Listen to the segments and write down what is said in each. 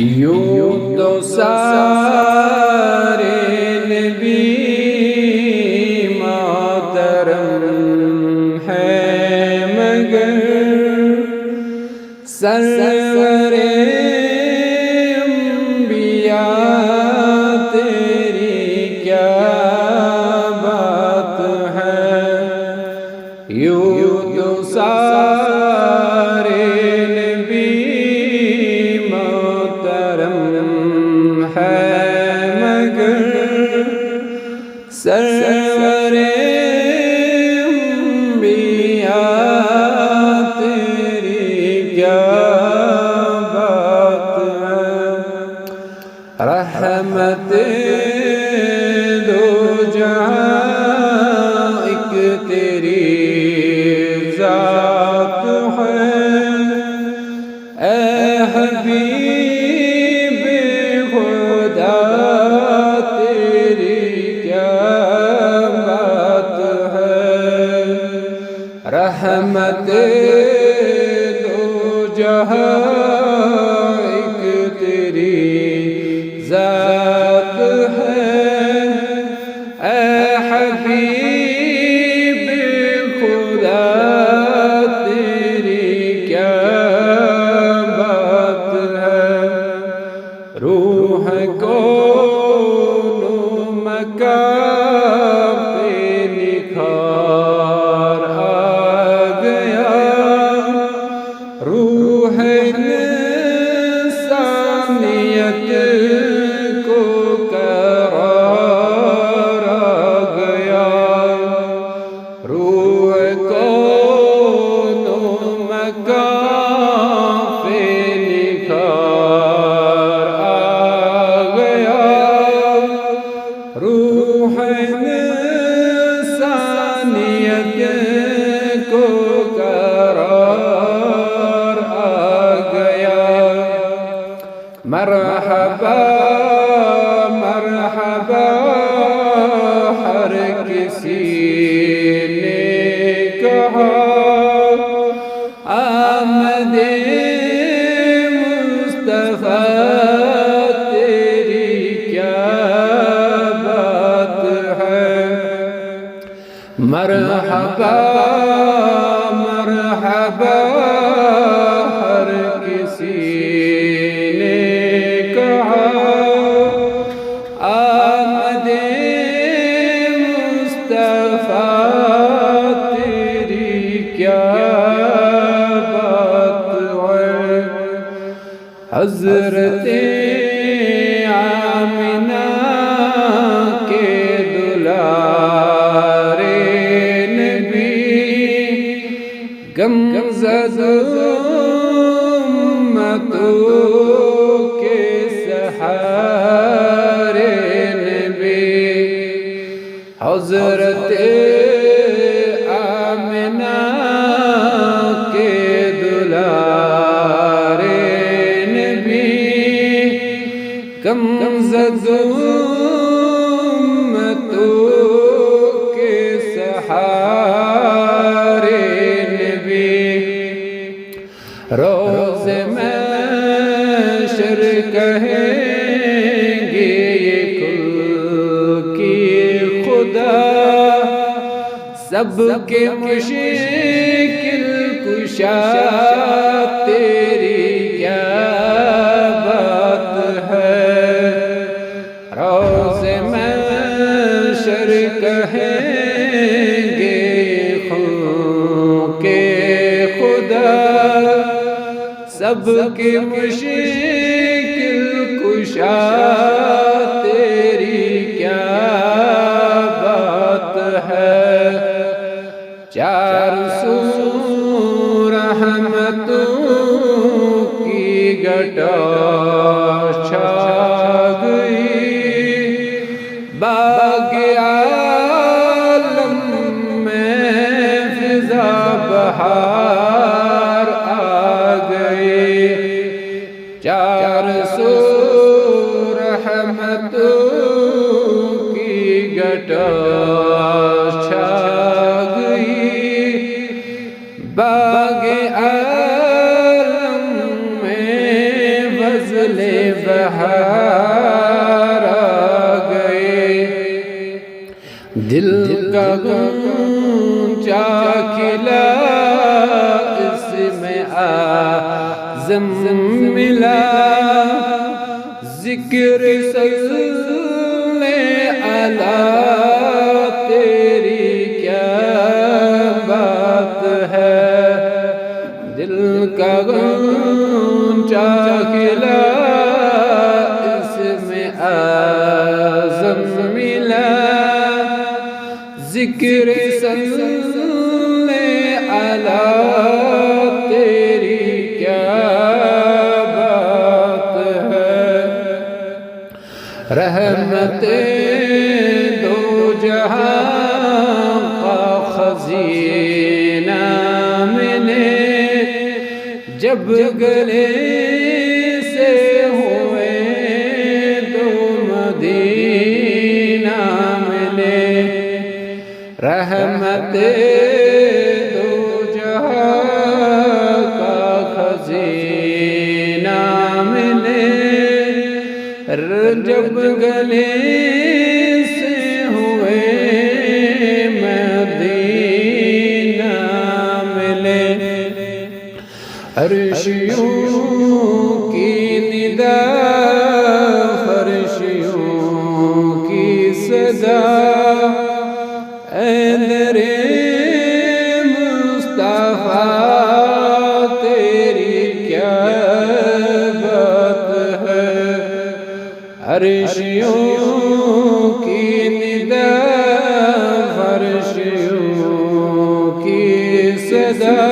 یوں تو سارے نبی محترم ہیں مگر سرور انبیاء تیری کیا بات ہے۔ یوں تو سارے نبی محترم ہیں مگر سرور انبیاء تیری کیا بات ہے۔ رحمت دو جہاں ایک تیری ذات ہے۔ اے حبیب خدا تیری کیا بات ہے۔ رحمت دو جہاں ایک تیری ذات ہے۔ اے حبیب خدا تیری کیا بات ہے۔ روح کو مکان پہ نکھار آ گیا۔ روح انسانیت کو قرار آ گیا۔ روح کو مکان پہ نکھار آ گیا۔ روح انسانیت کو قرار آ گیا۔ مرحبا مرحبا ہر کسی نے کہا۔ آمد مصطفیٰ تیری کیا بات ہے۔ مرحبا مرحبا ہر کسی نے کہا۔ آمد مصطفیٰ تیری کیا بات ہے۔ حضرت آمنہ کے دلارے نبی غمزدہ امتوں کے سہارے نبی۔ حضرت آمنہ کے دلارے نبی غمزدہ امتوں کے سہارے نبی۔ روز محشر کہیں گے یہ کل کی خدا۔ سب کے مشکل کشا تیری کیا بات ہے۔ روز محشر کہیں گے خون کے خدا۔ سب کے مشکل کشا تیری کیا بات ہے۔ چار سو رحمتوں کی گٹا چھا گئی۔ باغ عالم میں فضا بہار آ گئی۔ چار سو رحمتوں کی گٹا چھا گئی۔ باغ عالم میں بہار آ گئے، دل کا غنچہ کھلا، اس میں اعظم ملا، ذکر صلی علی تیری کیا بات ہے، دل کا غنچہ کھلا، اس میں اعظم ملا، ذکر صلی علی تیری کیا بات ہے، رحمت دو جہاں کا خزینہ میں نے جب گلے سے ہوئے تو مدینہ ملے، رحمت دو جہاں کا خزینہ ملے، جب گلے سے ہوئے مدینہ ملے، عرشیوں کی ندا، فرشیوں کی صدا، اے در مصطفیٰ تیری کیا بات ہے، عرشیوں کی ندا، فرشیوں کی صدا،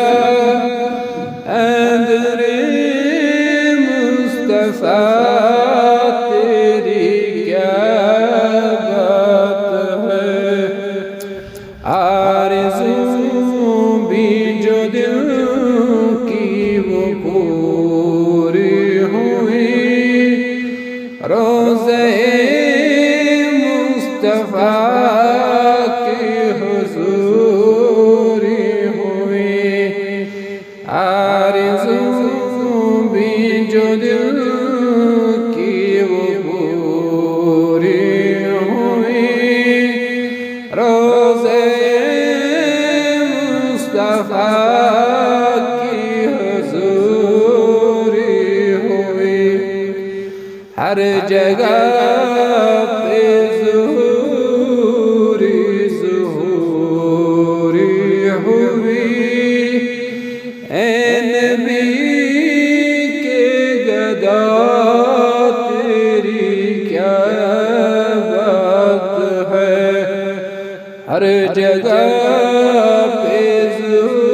در مصطفیٰ تیری کیا بات ہے، آرزوں بھی جو دل کی وہ پوری ہوئی، روضہ مصطفیٰ کی حضوری ہوئی، آرزوں بھی جو دل کی وہ پوری ہوئی، روضہ مصطفیٰ کی حضوری ہوئی، ہر جگہ پہ ظہوری ہوئی، اے نبی کے گدا تیری کیا بات ہے، ہر جگہ پہ ظہور